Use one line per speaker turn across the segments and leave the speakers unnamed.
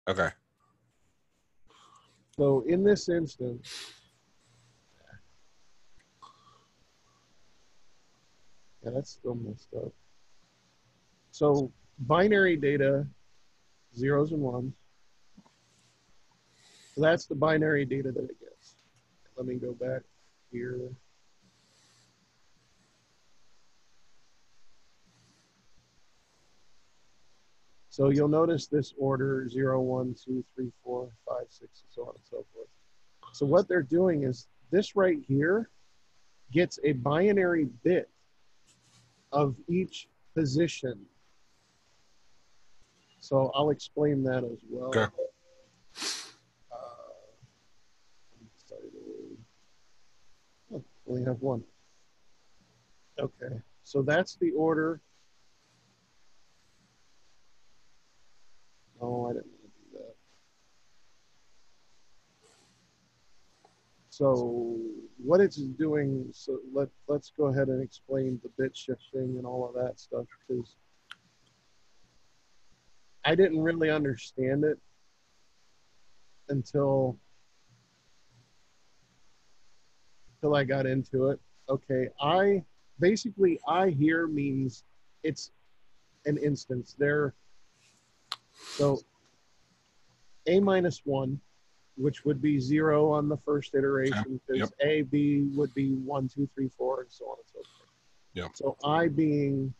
Okay.
So in this instance, yeah, that's still messed up. So binary data, zeros and ones. So that's the binary data that it gets. Let me go back here. So you'll notice this order 0, 1, 2, 3, 4, 5, 6, and so on and so forth. So what they're doing is this right here gets a binary bit of each position. So I'll explain that as well.
Okay.
Oh, only have one. Okay, so that's the order. Oh, I didn't want to do that. So what it's doing, so let's go ahead and explain the bit shifting and all of that stuff, because I didn't really understand it until I got into it. Okay, I here means it's an instance there. So a minus 1, which would be 0 on the first iteration, because
Yep.
A, B would be 1, 2, 3, 4, and so on and so forth.
Yep.
So I being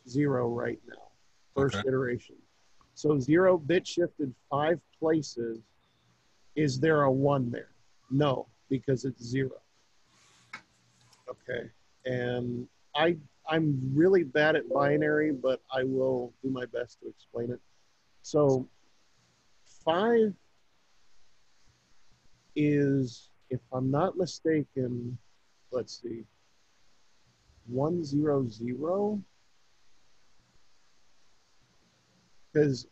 0 right now, first
Okay.
iteration. So 0 bit shifted 5 places. Is there a 1 there? No, because it's 0. Okay, and I'm really bad at binary, but I will do my best to explain it. So 5 is, if I'm not mistaken, let's see, 100, because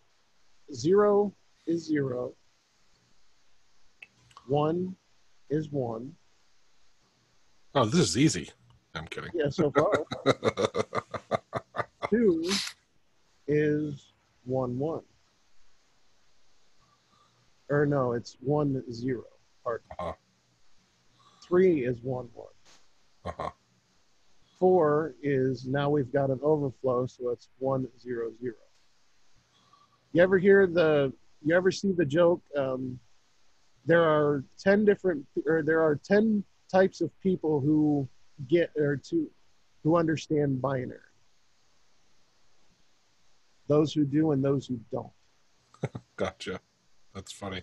0 is 0, 1 is 1.
Oh, this is easy. I'm kidding.
Yeah, so far. 2 is 1, 1. Or no, it's 1, 0. Pardon. 3 is 1, 1. 4 is, now we've got an overflow, so it's 1, 0, 0. You ever see the joke? There are 10 types of people who who understand binary. Those who do and those who don't.
Gotcha. That's funny.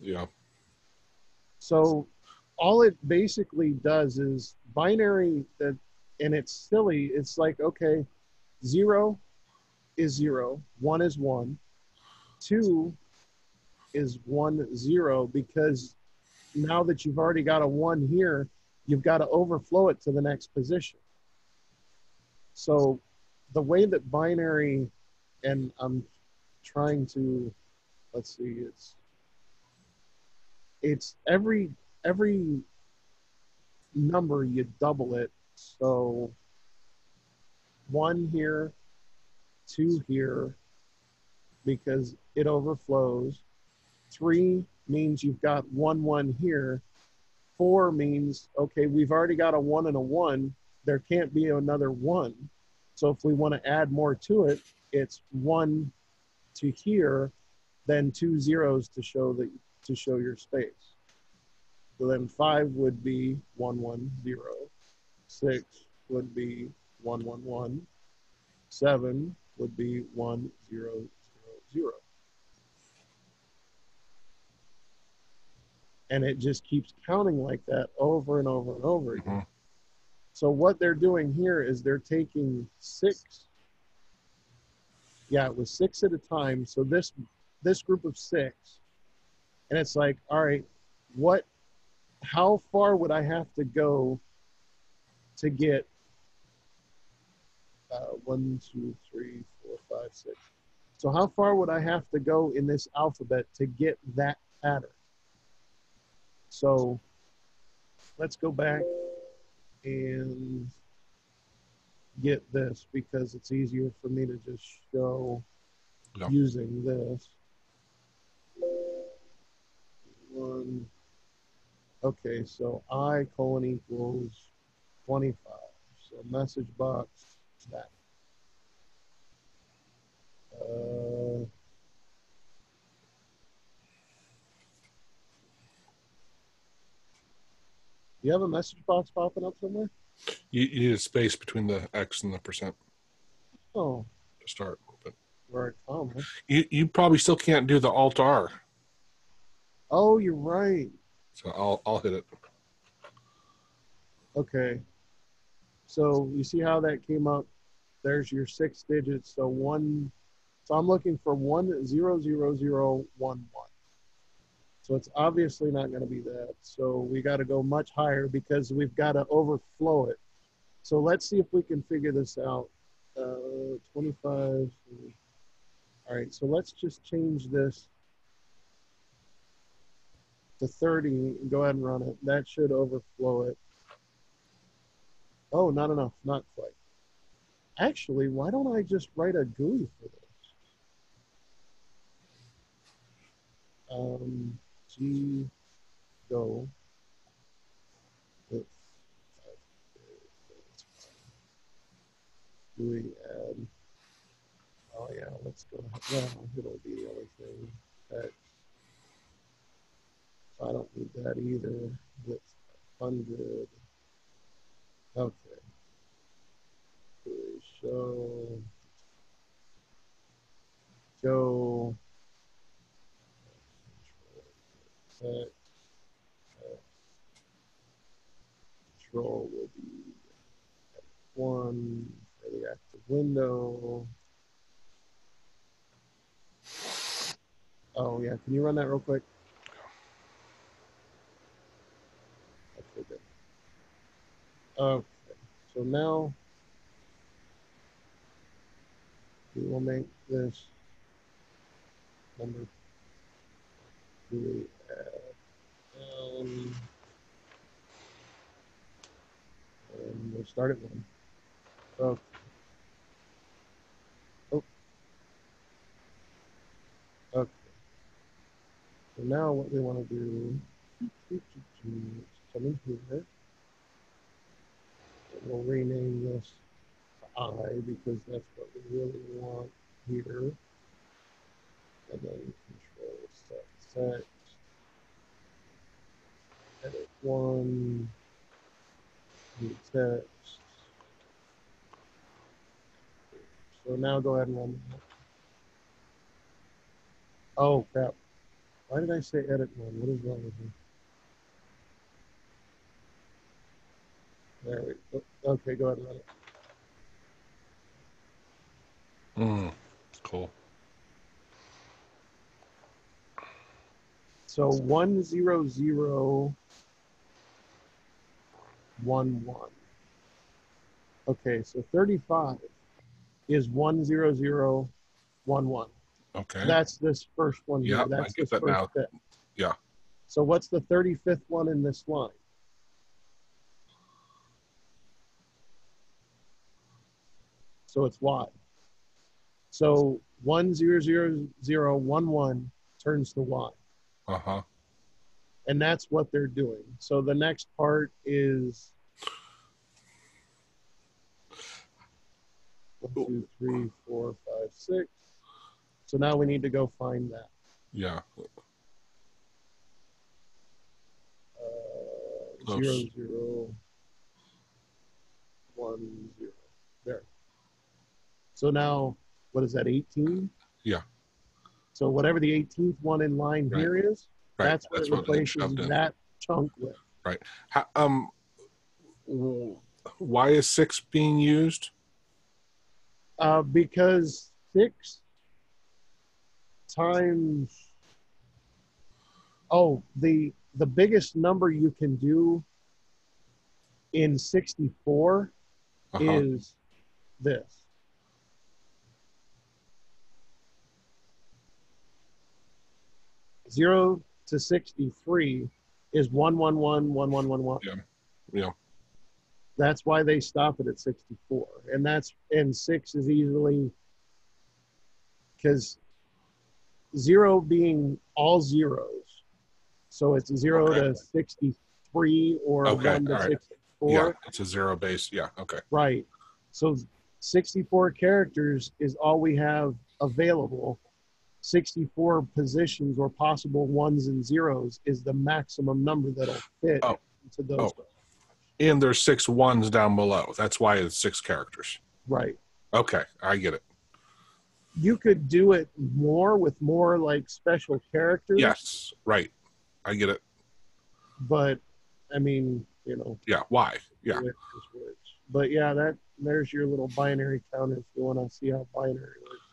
Yeah.
So all it basically does is binary, and it's silly. It's like, okay, 0 is 0, 1 is 1, 2 is 1, 0, because now that you've already got a 1 here, you've got to overflow it to the next position. So the way that binary, and I'm trying to, let's see, it's every number you double it. So 1 here, 2 here, because it overflows. 3 means you've got 1, 1 here. 4 means, okay, we've already got a 1 and a 1. There can't be another 1. So if we want to add more to it, it's 1 to here, then 2 zeros to show your space. So then 5 would be 1, 1, 0. 6 would be 1, 1, 1. 7 would be 1, 0, 0, 0. And it just keeps counting like that over and over and over again.
Mm-hmm.
So what they're doing here is they're taking 6. Yeah, it was 6 at a time. So this group of 6, and it's like, all right, how far would I have to go to get 1, 2, 3, 4, 5, 6? So how far would I have to go in this alphabet to get that pattern? So let's go back and get this, because it's easier for me to just show using this. Okay, so I colon equals 25. So message box that. You have a message box popping up somewhere?
You need a space between the X and the percent
Oh,
to start. But
right, comma.
you probably still can't do the Alt R.
Oh, you're right.
So I'll hit it.
Okay. So you see how that came up? There's your 6 digits. So one. So I'm looking for 1000011. So it's obviously not going to be that. So we got to go much higher because we've got to overflow it. So let's see if we can figure this out. 25. All right, so let's just change this to 30 and go ahead and run it. That should overflow it. Oh, not enough, not quite. Actually, why don't I just write a GUI for this? G go with GUI add. Oh yeah, let's go. Well, it'll be the other thing. Text. So I don't need that either. With 100. Okay. GUI show. Go. Text. Control will be 1 for the active window. Oh yeah, can you run that real quick? Okay, good. Okay, so now we will make this number 3 and we'll start at 1. Okay. Oh, okay. So now what we want to do is come in here. And we'll rename this to I because that's what we really want here. And then control set text. Edit 1. New text. So now go ahead and run that. Oh crap. Why did I say edit 1? What is wrong with me? There we go. Okay, go ahead and run it.
Cool.
So 10011. Okay, so 35 is 10011.
Okay.
That's this first one here.
Yeah,
That's
I get
this
that
first
now.
bit.
Yeah.
So what's the 35th one in this line? So it's Y. So 1000011 turns to Y.
Uh-huh.
And that's what they're doing. So the next part is 1, 2, 3, 4, 5, 6. So now we need to go find that.
Yeah.
0, 0, 1, 0. There. So now, what is that, 18?
Yeah.
So whatever the 18th one in line
Right.
here is,
Right.
that's what it replaces that chunk with.
Right. Why is 6 being used?
Because 6 times, the biggest number you can do in 64 is this. Zero to 63 is 1111111.
Yeah. Yeah.
That's why they stop it at 64. And 6 is easily, because 0 being all zeros, So it's 0
Okay.
to 63 or
Okay.
1 to
All right.
64.
Yeah, it's a 0 base. Yeah. Okay.
Right. So 64 characters is all we have available. 64 positions or possible ones and zeros is the maximum number that'll fit
Oh.
into those.
Oh. And there's 6 ones down below. That's why it's 6 characters.
Right.
Okay, I get it.
You could do it more with more like special characters.
Yes, right. I get it.
But I mean, you know.
Yeah, why? Yeah.
But yeah, there's your little binary counter if you want to see how binary works.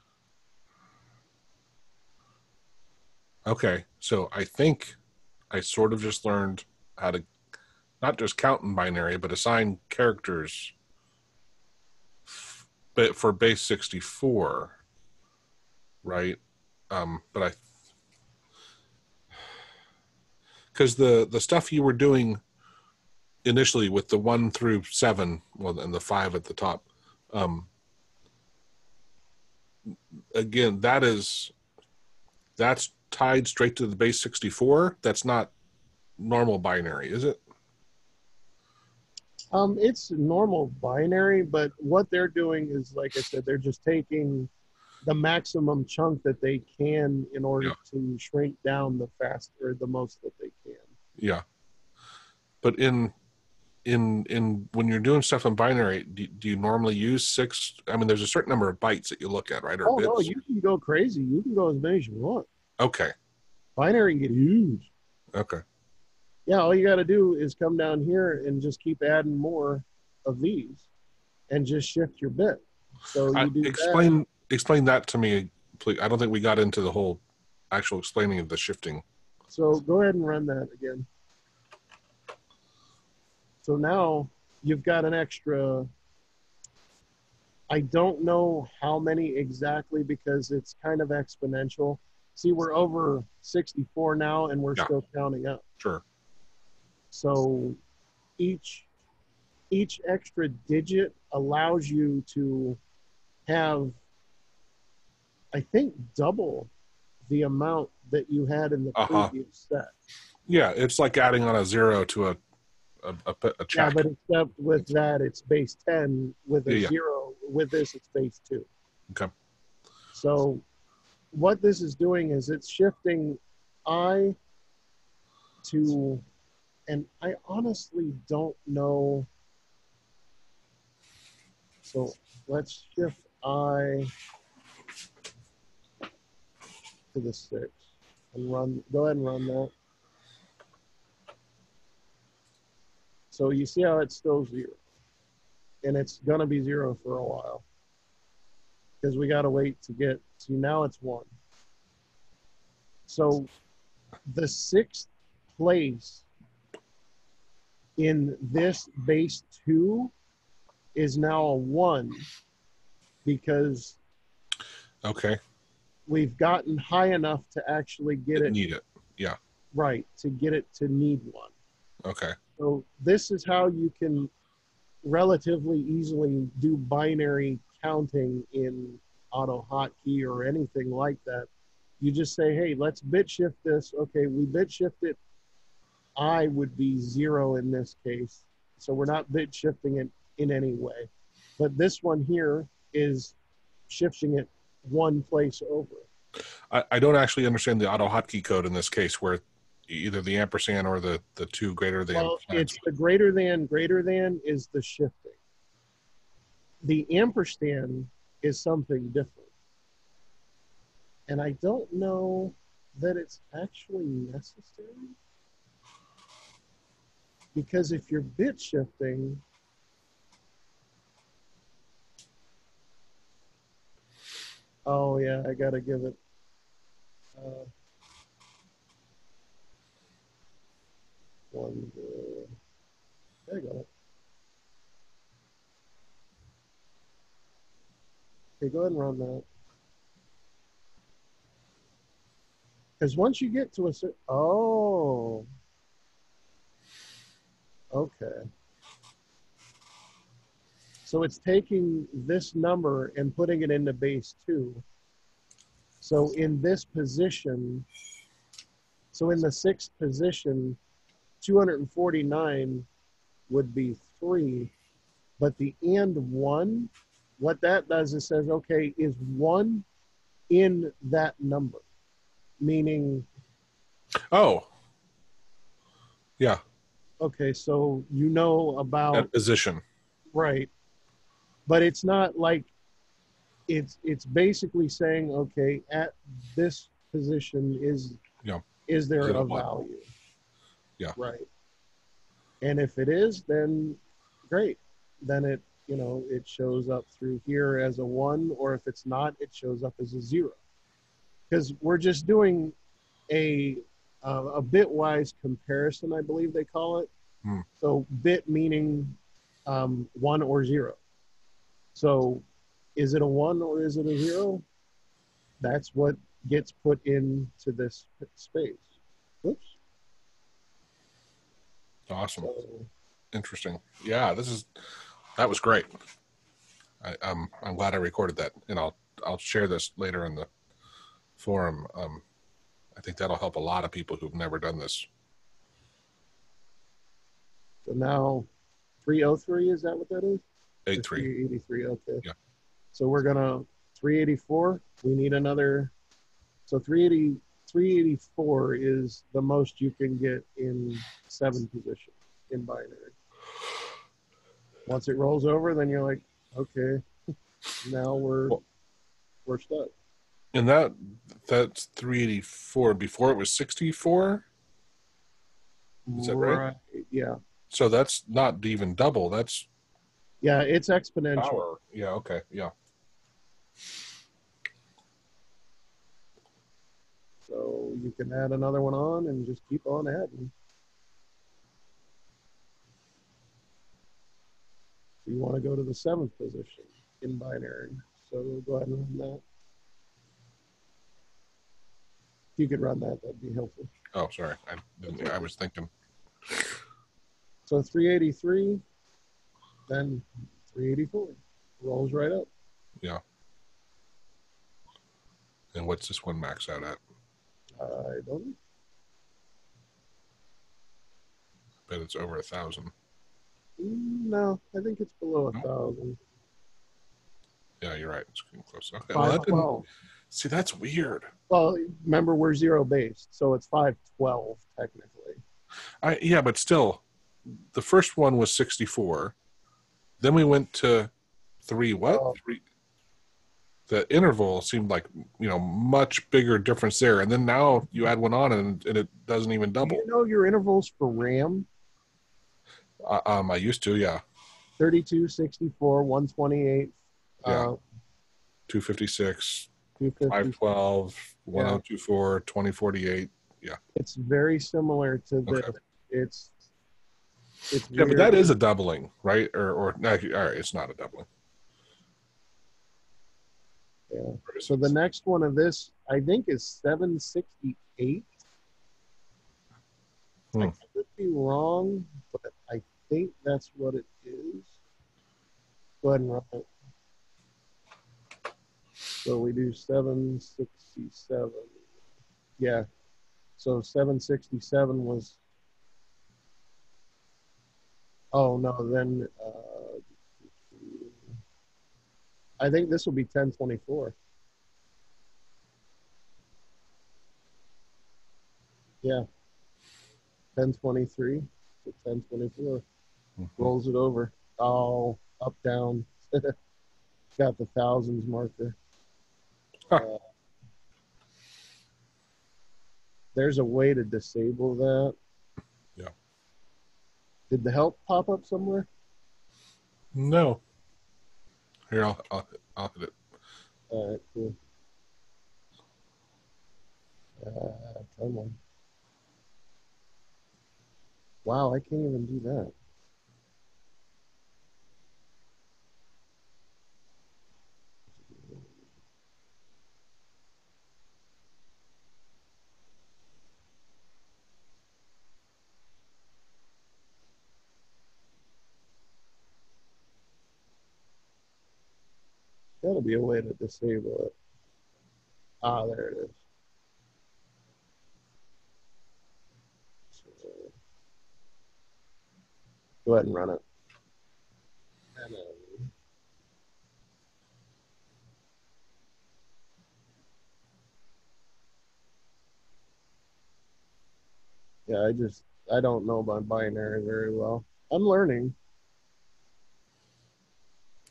Okay, so I think I sort of just learned how to not just count in binary, but assign characters but for base 64, right? But because the stuff you were doing initially with the 1 through 7, well, and the 5 at the top, again, that's tied straight to the base 64. That's not normal binary, is it?
It's normal binary, but what they're doing is, like I said, they're just taking the maximum chunk that they can in order to shrink down the most that they can.
Yeah. But in when you're doing stuff in binary, do you normally use 6? I mean, there's a certain number of bytes that you look at, right? Or bits?
No, you can go crazy. You can go as many as you want.
Okay.
Binary can get huge.
Okay.
Yeah, all you got to do is come down here and just keep adding more of these and just shift your bit. So you do
explain that to me, please. I don't think we got into the whole actual explaining of the shifting.
So go ahead and run that again. So now you've got an extra, I don't know how many exactly because it's kind of exponential. See, we're over 64 now and we're still counting up.
Sure.
So each extra digit allows you to have, I think, double the amount that you had in the previous set.
Yeah, it's like adding on a 0 to a check.
Yeah, but except with that, it's base 10. With a 0, with this, it's base 2.
Okay.
So what this is doing is it's shifting I to, and I honestly don't know. So let's shift I to the 6 and go ahead and run that. So you see how it's still 0. And it's going to be 0 for a while. Because we got to wait to get, see now it's 1. So the 6th place in this base 2 is now a 1 because we've gotten high enough to actually get it.
Need it. Yeah.
Right. To get it to need 1.
Okay.
So this is how you can relatively easily do binary counting in AutoHotkey or anything like that. You just say, hey, let's bit shift this. Okay, we bit shift it. I would be 0 in this case. So we're not bit shifting it in any way. But this one here is shifting it 1 place over.
I don't actually understand the AutoHotkey code in this case where either the ampersand or the 2 greater than.
Well, it's the greater than is the shifting. The ampersand is something different. And I don't know that it's actually necessary. Because if you're bit shifting, oh yeah, I gotta give it, there you go. Okay, go ahead and run that. Because once you get to a certain, okay. So it's taking this number and putting it into base 2. So in this position, So in the sixth position, 249 would be 3, but the and 1, what that does is says, okay, is 1 in that number? Meaning,
Oh, yeah,
okay, so you know about,
that position.
right, but it's not like it's basically saying, okay, at this position
Yeah.
is
Is
there
it a
a
one?
value?
Yeah.
Right. And if it is, then great. Then it shows up through here as a 1, or if it's not, it shows up as a 0. Because we're just doing a bitwise comparison, I believe they call it.
Hmm.
So bit meaning 1 or 0. So is it a 1 or is it a 0? That's what gets put into this space. Oops.
Awesome.
So
Interesting. Yeah, that was great. I'm glad I recorded that, and I'll share this later in the forum. I think that'll help a lot of people who've never done this.
now 303, is that what that is? Or
8-3.
383, okay.
Yeah.
So we're gonna 384. We need another. So 384 is the most you can get in 7 position in binary. Once it rolls over, then you're like, okay, now we're stuck.
And that's 384. Before it was 64. Is that right?
Right. Yeah.
So that's not even double. That's
Yeah, it's exponential.
power. Yeah. Okay. Yeah.
So you can add another one on and just keep on adding. So you want to go to the 7th position in binary. So we'll go ahead and run that. If you could run that, that'd be helpful.
Oh, sorry. I was thinking.
So 383, then 384. Rolls right up.
Yeah. And what's this one max out at?
I don't know.
Bet it's over 1,000.
No, I think it's below 1,000.
Yeah, you're right. It's getting close. Okay. Well, that didn't.
512.
See, that's weird.
Well, remember, we're 0 based, so it's 512 technically.
Yeah, but still, the first one was 64. Then we went to 3. What?
Oh.
3. The interval seemed like much bigger difference there, and then now you add one on, and it doesn't even
Do
double.
you know your intervals for RAM?
I used to, yeah.
32, 64, 128.
Yeah. 256,
250.
512,
Yeah.
1024, 2048. Yeah.
It's very similar to this.
Okay.
It's
Yeah,
weird.
but that is a doubling, right? Or no, all right, it's not a doubling.
Yeah. So the next one of this, I think, is 768. I could be wrong, but I think that's what it is. Go ahead and run it. So we do 767. Yeah. So 767 was. Oh no, then I think this will be 1024. Yeah. 1023 to 1024. Rolls it over. Oh, up, down. Got the thousands marker. There's a way to disable that.
Yeah.
Did the help pop up somewhere?
No. Here, I'll hit it.
All right, cool. Come on. Wow, I can't even do that. Gotta be a way to disable it. Ah, there it is. Go ahead and run it. Yeah, I don't know about binary very well. I'm learning.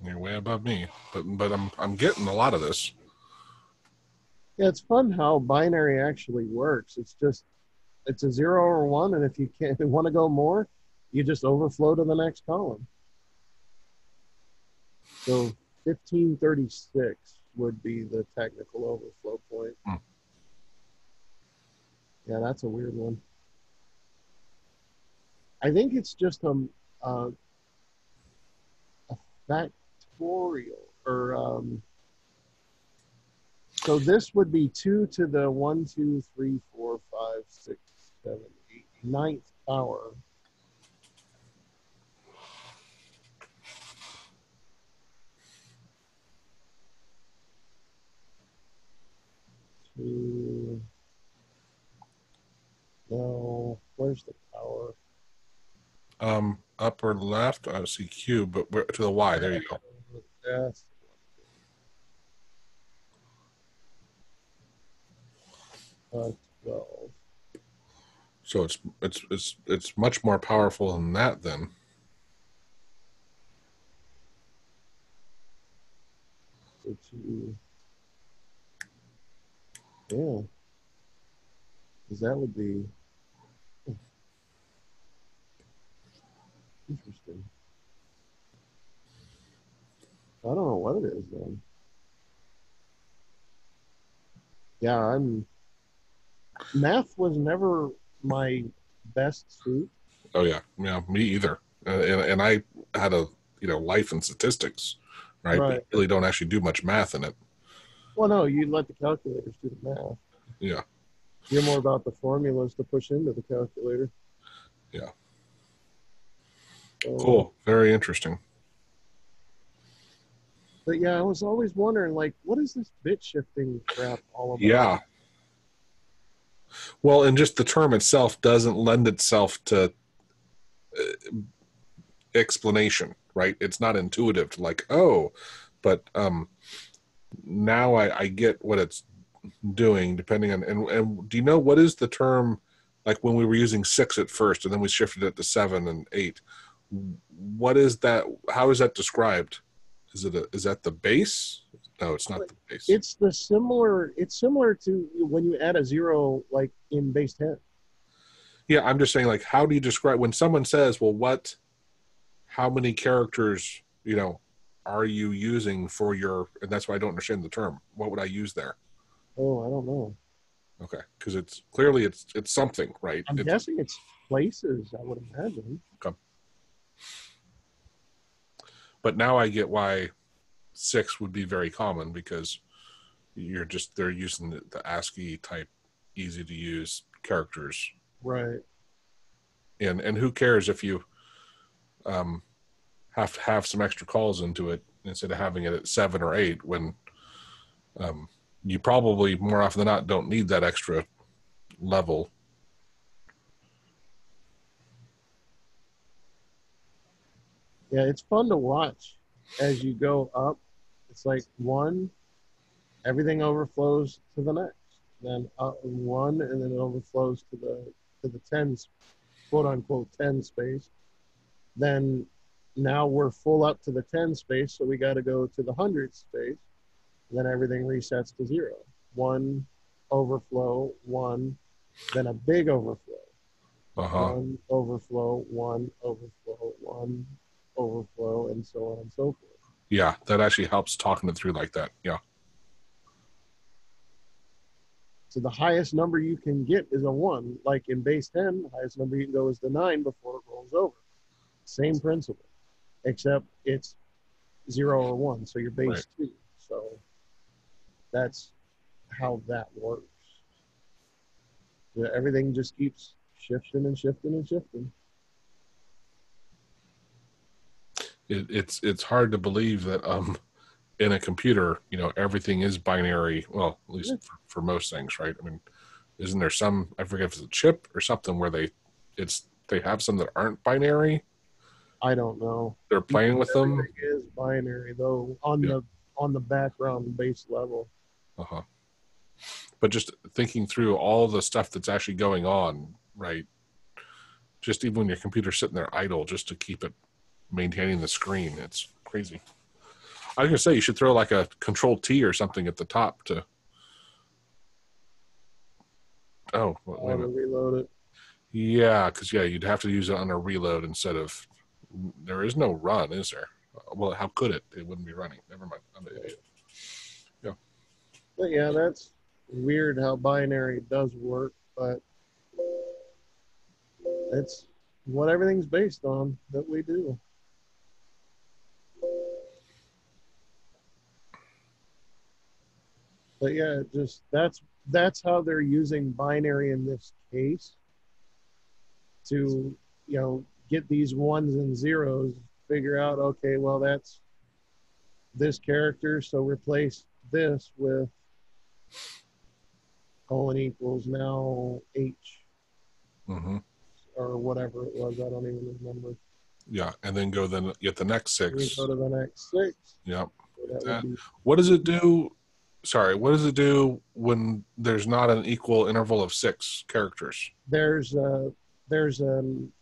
You're way above me, but I'm getting a lot of this.
Yeah, it's fun how binary actually works. It's a 0 or 1, and if you can't want to go more, you just overflow to the next column. So 1536 would be the technical overflow point.
Hmm.
Yeah, that's a weird one. I think it's just a factorial, or so this would be 2 to the 1, 2, 3, 4, 5, 6, 7, 8, ninth power. No, where's the power?
Upper left, I see Q, but to the Y. There you go.
Yes. 12.
So it's much more powerful than that then.
So 2. Yeah. Because that would be interesting. I don't know what it is then. Yeah, math was never my best suit.
Oh yeah, me either. And I had a life in statistics, right? But
Right.
you really don't actually do much math in it.
Well, no, you let the calculators do the math.
Yeah.
You're more about the formulas to push into the calculator.
Yeah.
So,
Cool. Very interesting.
but yeah, I was always wondering, like, what is this bit shifting crap all about?
Yeah. Well, and just the term itself doesn't lend itself to explanation, right? It's not intuitive to like, oh, but now I get what it's doing depending on, and do you know what is the term, like when we were using 6 at first and then we shifted it to 7 and 8, what is that, how is that described? Is that the base? No, it's not the base.
It's similar to when you add a 0 like in base 10.
Yeah, I'm just saying, like, how do you describe when someone says, well, how many characters are you using for your, and that's why I don't understand the term, what would I use there?
Oh, I don't know.
Okay, because it's clearly it's something, right?
I'm guessing it's places, I would imagine.
Okay. But now I get why 6 would be very common, because they're using the ASCII type, easy to use characters,
Right.
and who cares if you have to have some extra calls into it instead of having it at 7 or 8 when you probably more often than not don't need that extra level.
Yeah, it's fun to watch as you go up. It's like 1, everything overflows to the next. Then 1, and then it overflows to the 10, quote unquote 10 space. Then now we're full up to the 10 space, so we got to go to the 100 space. Then everything resets to 0. 1 overflow, 1, then a big overflow. 1 overflow, 1 overflow, 1 overflow, and so on and so forth.
Yeah, that actually helps talking it through like that. Yeah.
So the highest number you can get is a 1. Like in base 10, the highest number you can go is the 9 before it rolls over. Same principle, except it's 0 or 1. So you're base 2. So that's how that works. Yeah, everything just keeps shifting and shifting and shifting.
It's hard to believe that in a computer, everything is binary. Well, at least for most things, right? I mean, isn't there some, I forget if it's a chip or something where they have some that aren't binary?
I don't know.
They're playing with them.
Everything is binary though on
Yeah.
the background base level.
Uh-huh. But just thinking through all the stuff that's actually going on, right? Just even when your computer's sitting there idle, just to keep it maintaining the screen, it's crazy. I was gonna say you should throw like a Control T or something at the top to. Oh, wait a minute.
Reload it.
Yeah, because you'd have to use it on a reload instead of. There is no run, is there? Well, how could it? It wouldn't be running. Never mind. I'm an idiot. Yeah.
But yeah, that's weird how binary does work, but it's what everything's based on that we do. But yeah, just that's how they're using binary in this case to, get these ones and zeros, figure out, okay, well, that's this character, so replace this with colon equals now H
Mm-hmm.
or whatever it was. I don't even remember.
Yeah, and then get the next
We
6.
go to the next 6.
Yep.
So
What does it do? Sorry, what does it do when there's not an equal interval of 6 characters?
there's an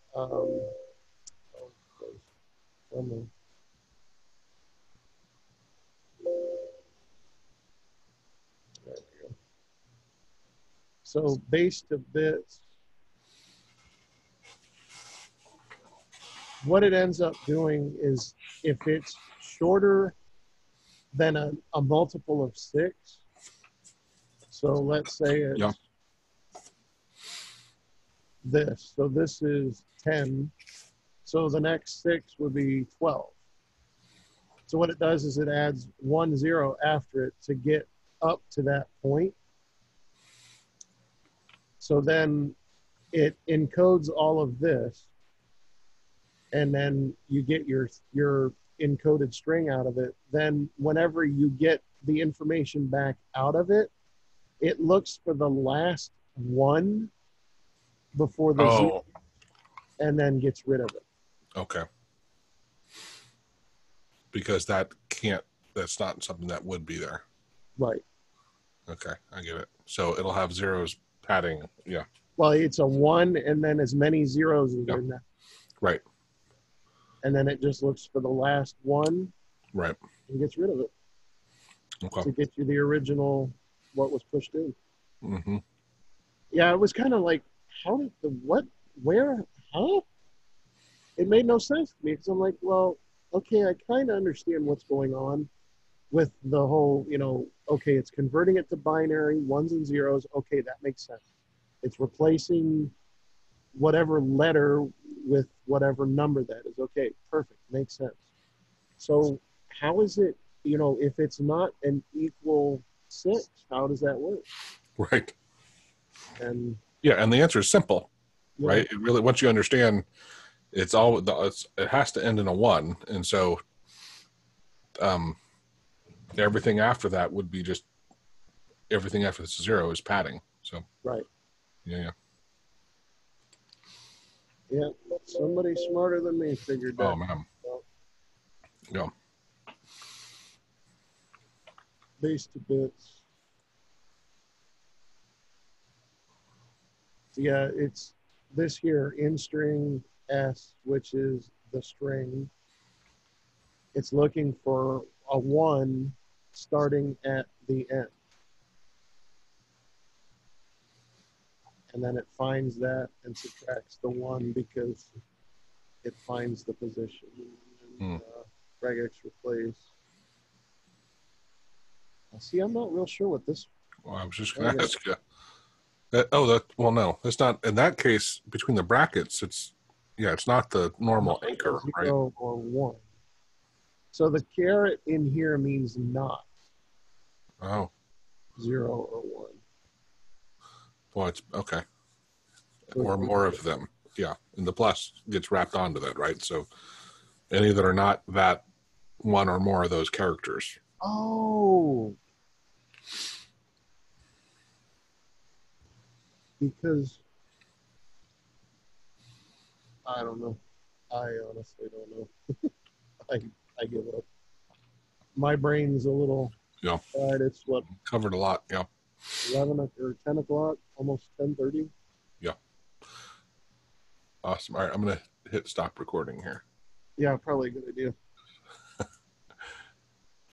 so base to bits. What it ends up doing is if it's shorter than a multiple of 6. So let's say it's this. So this is 10. So the next 6 would be 12. So what it does is it adds 1 0 after it to get up to that point. So then it encodes all of this, and then you get your encoded string out of it. Then whenever you get the information back out of it, it looks for the last 1 before the 0 and then gets rid of it.
Okay. Because that's not something that would be there.
Right.
Okay, I get it. So it'll have zeros padding. Yeah.
Well, it's a 1 and then as many zeros as in that.
Right.
And then it just looks for the last 1.
Right.
And gets rid of it.
Okay.
To get you the original, what was pushed in.
Mm-hmm.
Yeah, it was kind of like, how? It made no sense to me because I'm like, well, okay, I kind of understand what's going on with the whole, okay, it's converting it to binary, 1s and 0s. Okay, that makes sense. It's replacing whatever letter with whatever number that is. Okay, perfect, makes sense. So how is it, if it's not an equal 6, how does that work?
Right.
And
and the answer is simple, right? It really, once you understand, it has to end in a 1, and so everything after that would be just everything after this 0 is padding. So
right.
Yeah.
Yeah, somebody smarter than me figured that.
Oh man. Yeah.
Base to bits. Yeah, it's this here in string S, which is the string. It's looking for a 1 starting at the end. And then it finds that and subtracts the 1 because it finds the position. And, regex replace. See, I'm not real sure what this.
Well, I was just going to ask you. No, it's not. In that case, between the brackets, it's not the normal anchor,
0
right?
or 1. So the caret in here means not.
Oh.
0 or 1.
Well, it's okay. Or more of them. Yeah. And the plus gets wrapped onto that, right? So any that are not that 1 or more of those characters.
Oh. Because I don't know. I honestly don't know. I give up. My brain's a little
Yeah,
fried. It's what,
covered a lot. Yeah,
or 10 o'clock, almost 10:30.
yeah. Awesome. All right, I'm gonna hit stop recording here.
Yeah, probably a good idea.